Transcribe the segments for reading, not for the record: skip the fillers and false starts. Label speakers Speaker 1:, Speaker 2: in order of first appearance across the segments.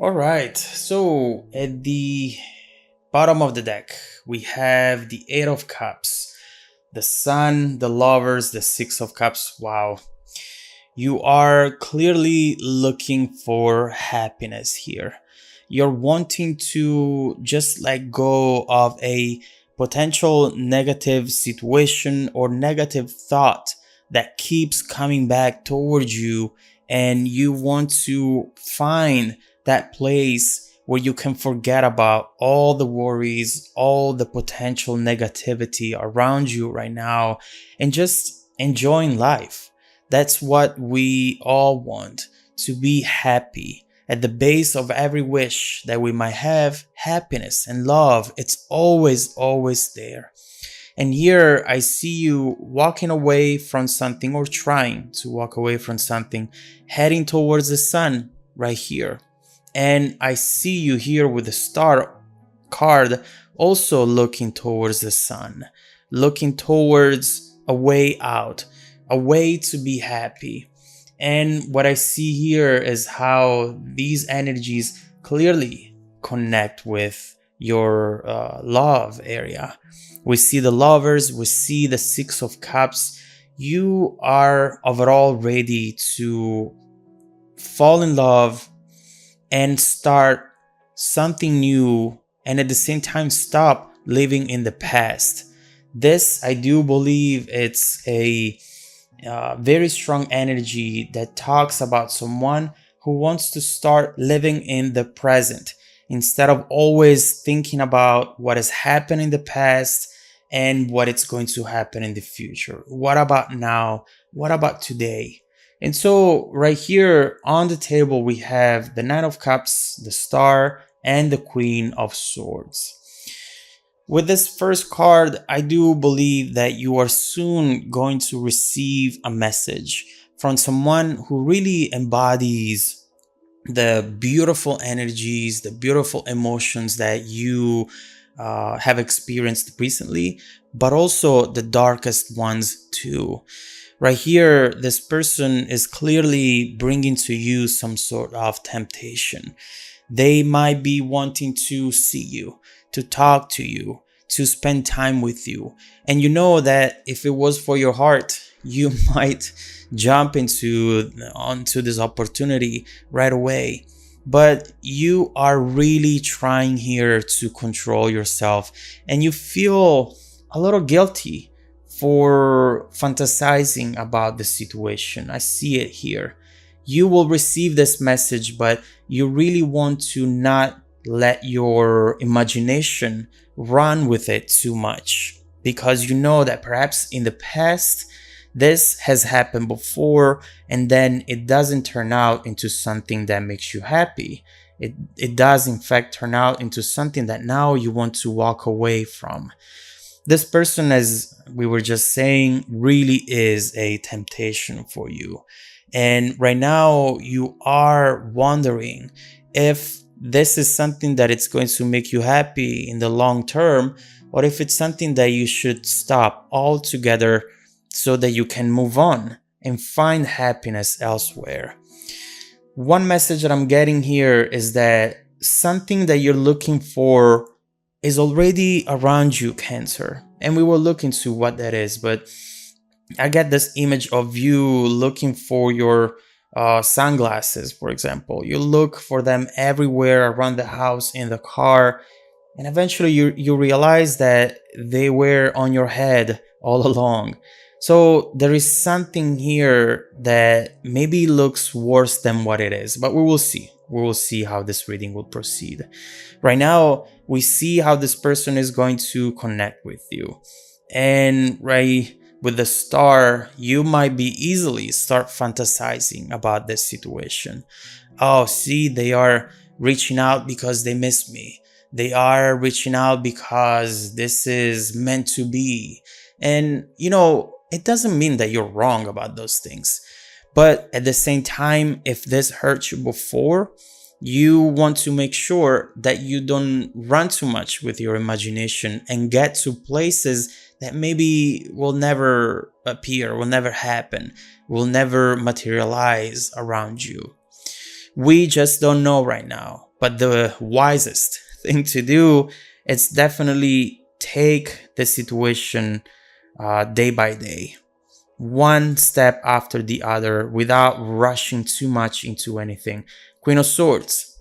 Speaker 1: All right, so at the bottom of the deck, we have the Eight of Cups, the Sun, the Lovers, the Six of Cups. Wow, you are clearly looking for happiness here. You're wanting to just let go of a potential negative situation or negative thought that keeps coming back towards you, and you want to find that place where you can forget about all the worries, all the potential negativity around you right now, and just enjoying life. That's what we all want, to be happy. At the base of every wish that we might have, happiness and love, it's always there. And here I see you walking away from something, or trying to walk away from something, heading towards the sun right here. And I see you here with the star card, also looking towards the sun, looking towards a way out, a way to be happy. And what I see here is how these energies clearly connect with your love area. We see the Lovers, we see the Six of Cups. You are overall ready to fall in love and start something new, and at the same time stop living in the past. This, I do believe, it's a very strong energy that talks about someone who wants to start living in the present instead of always thinking about what has happened in the past and what it's going to happen in the future. What about now? What about today? And so right here on the table, we have the Nine of Cups, the Star, and the Queen of Swords. With this first card, I do believe that you are soon going to receive a message from someone who really embodies the beautiful energies, the beautiful emotions that you have experienced recently, but also the darkest ones too. Right here, this person is clearly bringing to you some sort of temptation. They might be wanting to see you, to talk to you, to spend time with you. And you know that if it was for your heart, you might jump onto this opportunity right away. But you are really trying here to control yourself, and you feel a little guilty for fantasizing about the situation. I see it here. You will receive this message, but you really want to not let your imagination run with it too much, because you know that perhaps in the past this has happened before, and then it doesn't turn out into something that makes you happy. It does in fact turn out into something that now you want to walk away from. This person, as we were just saying, really is a temptation for you. And right now you are wondering if this is something that it's going to make you happy in the long term, or if it's something that you should stop altogether so that you can move on and find happiness elsewhere. One message that I'm getting here is that something that you're looking for is already around you, Cancer. And we will look into what that is, but I get this image of you looking for your sunglasses, for example. You look for them everywhere around the house, in the car, and eventually you realize that they were on your head all along. So there is something here that maybe looks worse than what it is, but we will see. We will see how this reading will proceed. Right now, we see how this person is going to connect with you. And right with the Star, you might be easily start fantasizing about this situation. Oh, see, they are reaching out because they miss me. They are reaching out because this is meant to be. And, it doesn't mean that you're wrong about those things. But at the same time, if this hurt you before, you want to make sure that you don't run too much with your imagination and get to places that maybe will never appear, will never happen, will never materialize around you. We just don't know right now. But the wisest thing to do is definitely take the situation day by day, one step after the other, without rushing too much into anything. Queen of Swords,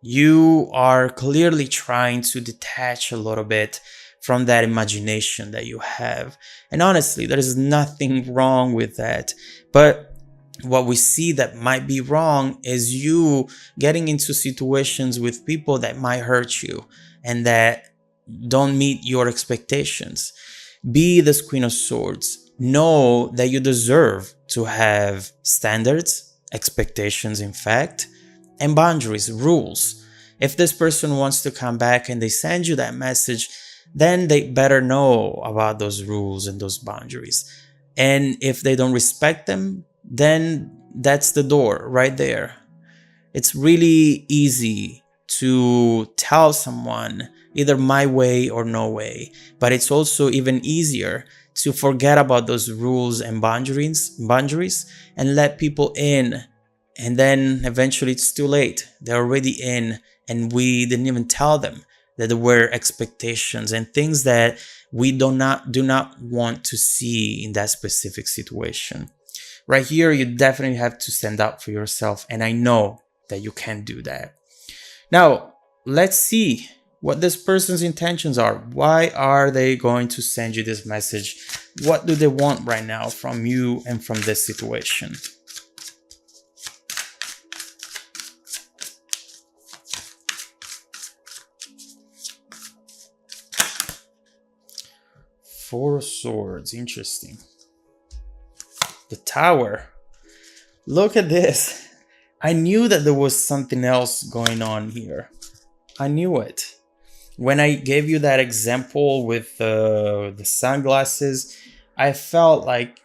Speaker 1: you are clearly trying to detach a little bit from that imagination that you have. And honestly, there is nothing wrong with that. But what we see that might be wrong is you getting into situations with people that might hurt you and that don't meet your expectations. Be this Queen of Swords. Know that you deserve to have standards, expectations, in fact, and boundaries, rules. If this person wants to come back and they send you that message, then they better know about those rules and those boundaries. And if they don't respect them, then that's the door right there. It's really easy to tell someone either my way or no way, but it's also even easier to forget about those rules and boundaries and let people in. And then eventually it's too late. They're already in and we didn't even tell them that there were expectations and things that we do not want to see in that specific situation. Right here, you definitely have to stand up for yourself, and I know that you can do that. Now, let's see what this person's intentions are. Why are they going to send you this message? What do they want right now from you and from this situation? Four of Swords, interesting. The Tower. Look at this. I knew that there was something else going on here. I knew it. When I gave you that example with the sunglasses, I felt like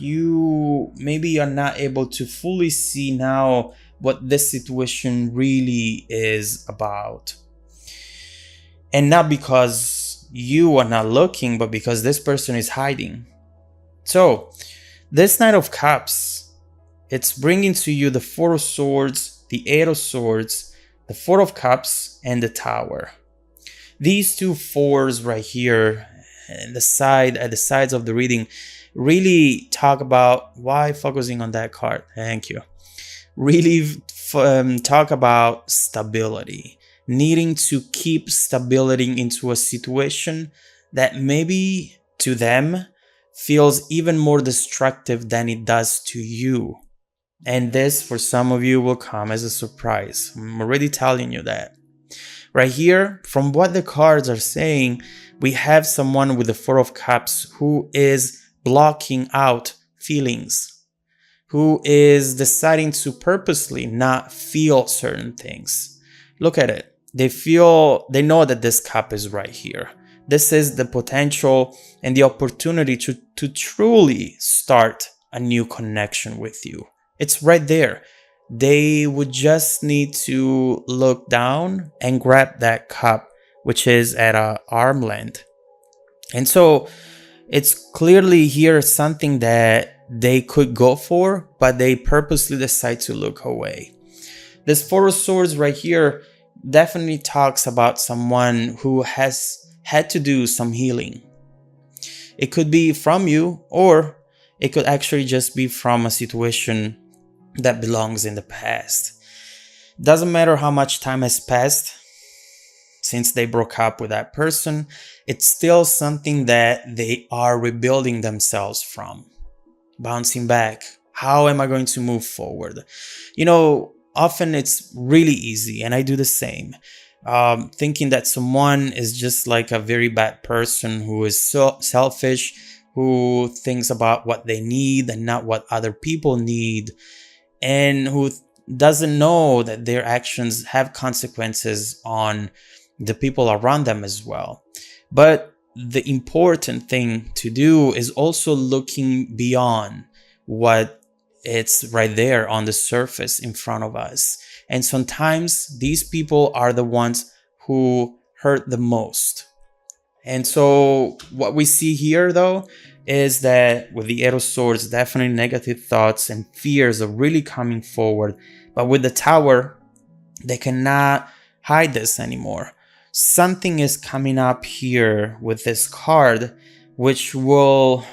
Speaker 1: maybe you're not able to fully see now what this situation really is about. And not because you are not looking, but because this person is hiding. So, this Knight of Cups, it's bringing to you the Four of Swords, the Eight of Swords, the Four of Cups, and the Tower. These two fours right here at the sides of the reading really talk about why focusing on that card. Thank you. Really talk about stability, needing to keep stability into a situation that maybe to them feels even more destructive than it does to you. And this, for some of you, will come as a surprise. I'm already telling you that. Right here, from what the cards are saying, we have someone with the Four of Cups who is blocking out feelings, who is deciding to purposely not feel certain things. Look at it. They know that this cup is right here. This is the potential and the opportunity to truly start a new connection with you. It's right there. They would just need to look down and grab that cup, which is at an arm length. And so it's clearly here something that they could go for, but they purposely decide to look away. This Four of Swords right here definitely talks about someone who has had to do some healing. It could be from you, or it could actually just be from a situation that belongs in the past. Doesn't matter how much time has passed since they broke up with that person, it's still something that they are rebuilding themselves from. Bouncing back. How am I going to move forward? You know, often it's really easy, and I do the same. Thinking that someone is just like a very bad person who is so selfish, who thinks about what they need and not what other people need, and who doesn't know that their actions have consequences on the people around them as well. But the important thing to do is also looking beyond what it's right there on the surface in front of us. And sometimes these people are the ones who hurt the most. And so what we see here, though, is that with the Eight of Swords, definitely negative thoughts and fears are really coming forward. But with the Tower, they cannot hide this anymore. Something is coming up here with this card, which will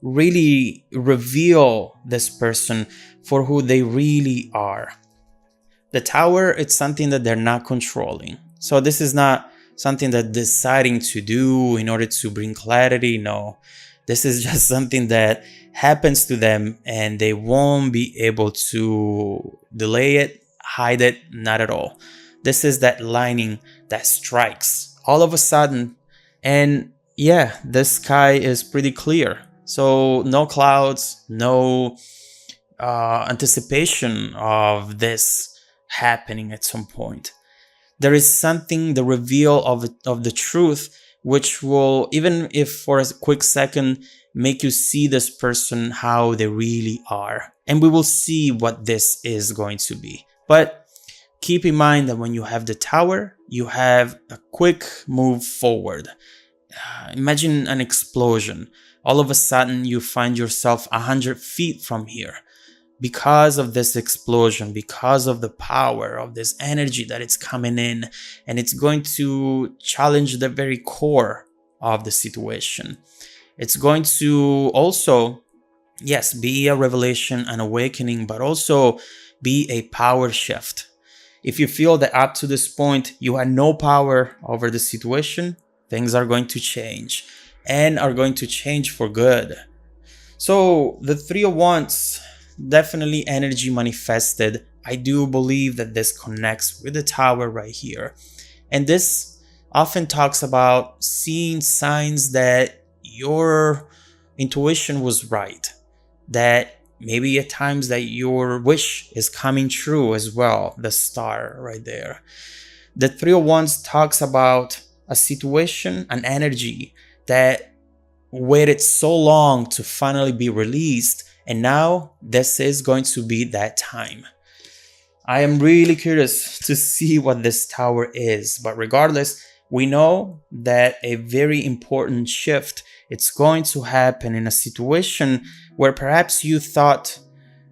Speaker 1: really reveal this person for who they really are. The Tower, it's something that they're not controlling. So this is not something that deciding to do in order to bring clarity. No, this is just something that happens to them and they won't be able to delay it, hide it, not at all. This is that lightning that strikes all of a sudden. And yeah, the sky is pretty clear. So no clouds, no anticipation of this happening at some point. There is something, the reveal of the truth, which will, even if for a quick second, make you see this person how they really are. And we will see what this is going to be. But keep in mind that when you have the Tower, you have a quick move forward. Imagine an explosion. All of a sudden, you find yourself 100 feet from here. Because of this explosion, because of the power of this energy that it's coming in, and it's going to challenge the very core of the situation. It's going to also, yes, be a revelation, an awakening, but also be a power shift. If you feel that up to this point you had no power over the situation, things are going to change and are going to change for good. So the Three of Wands, definitely energy manifested. I do believe that this connects with the Tower right here. And this often talks about seeing signs that your intuition was right. That maybe at times that your wish is coming true as well. The star right there. The Three of Wands talks about a situation, an energy that waited so long to finally be released. And now this is going to be that time. I am really curious to see what this Tower is. But regardless, we know that a very important shift, it's going to happen in a situation where perhaps you thought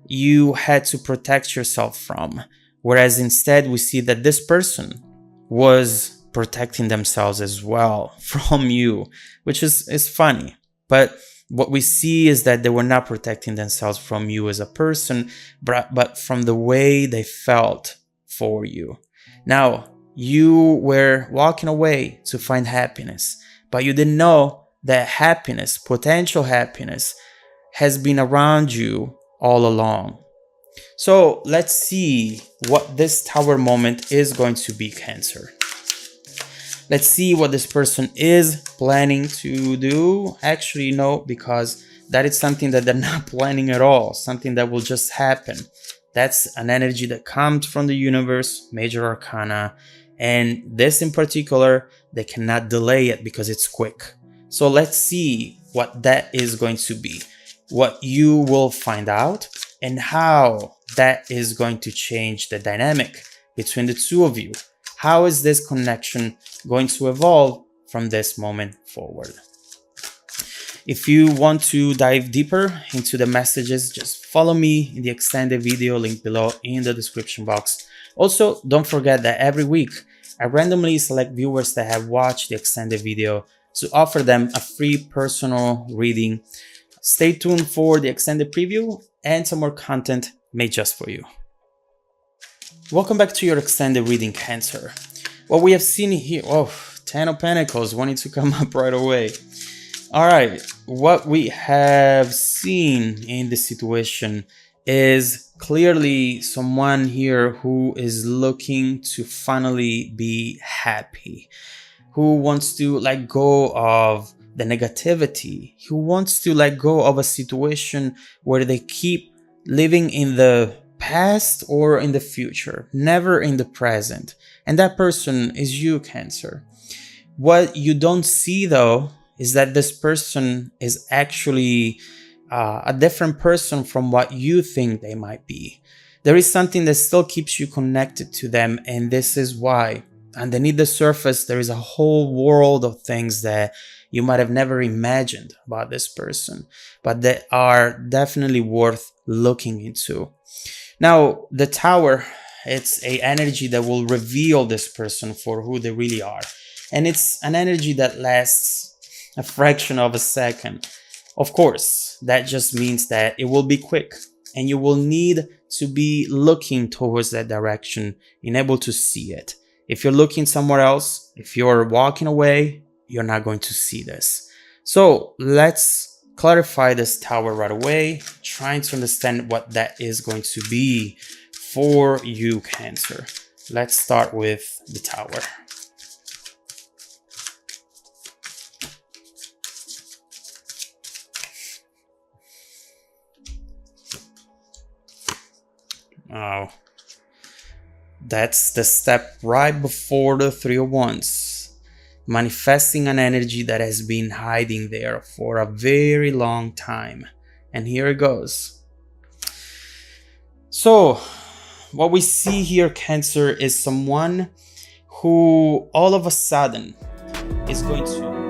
Speaker 1: you had to protect yourself from. Whereas instead we see that this person was protecting themselves as well from you, which is funny. But what we see is that they were not protecting themselves from you as a person, but from the way they felt for you. Now, you were walking away to find happiness, but you didn't know that happiness, potential happiness, has been around you all along. So let's see what this Tower moment is going to be, Cancer. Let's see what this person is planning to do. Actually, no, because that is something that they're not planning at all. Something that will just happen. That's an energy that comes from the universe, major arcana. And this in particular, they cannot delay it because it's quick. So let's see what that is going to be. What you will find out and how that is going to change the dynamic between the two of you. How is this connection going to evolve from this moment forward? If you want to dive deeper into the messages, just follow me in the extended video link below in the description box. Also, don't forget that every week, I randomly select viewers that have watched the extended video to offer them a free personal reading. Stay tuned for the extended preview and some more content made just for you. Welcome back to your extended reading, Cancer. What we have seen here, oh, 10 of Pentacles wanting to come up right away. All right, what we have seen in this situation is clearly someone here who is looking to finally be happy, who wants to let go of the negativity, who wants to let go of a situation where they keep living in the past or in the future, never in the present. And that person is you, Cancer. What you don't see though is that this person is actually a different person from what you think they might be. There is something that still keeps you connected to them, and this is why. Underneath the surface, there is a whole world of things that you might have never imagined about this person, but that are definitely worth looking into. Now, the Tower, It's a energy that will reveal this person for who they really are. And it's an energy that lasts a fraction of a second. Of course, that just means that it will be quick, and you will need to be looking towards that direction and able to see it. If you're looking somewhere else, if you're walking away, you're not going to see this. So let's clarify this tower right away, trying to understand what that is going to be for you, Cancer. Let's start with the tower. Oh, that's the step right before the Three of Wands. Manifesting an energy that has been hiding there for a very long time. And here it goes. So, what we see here, Cancer, is someone who all of a sudden is going to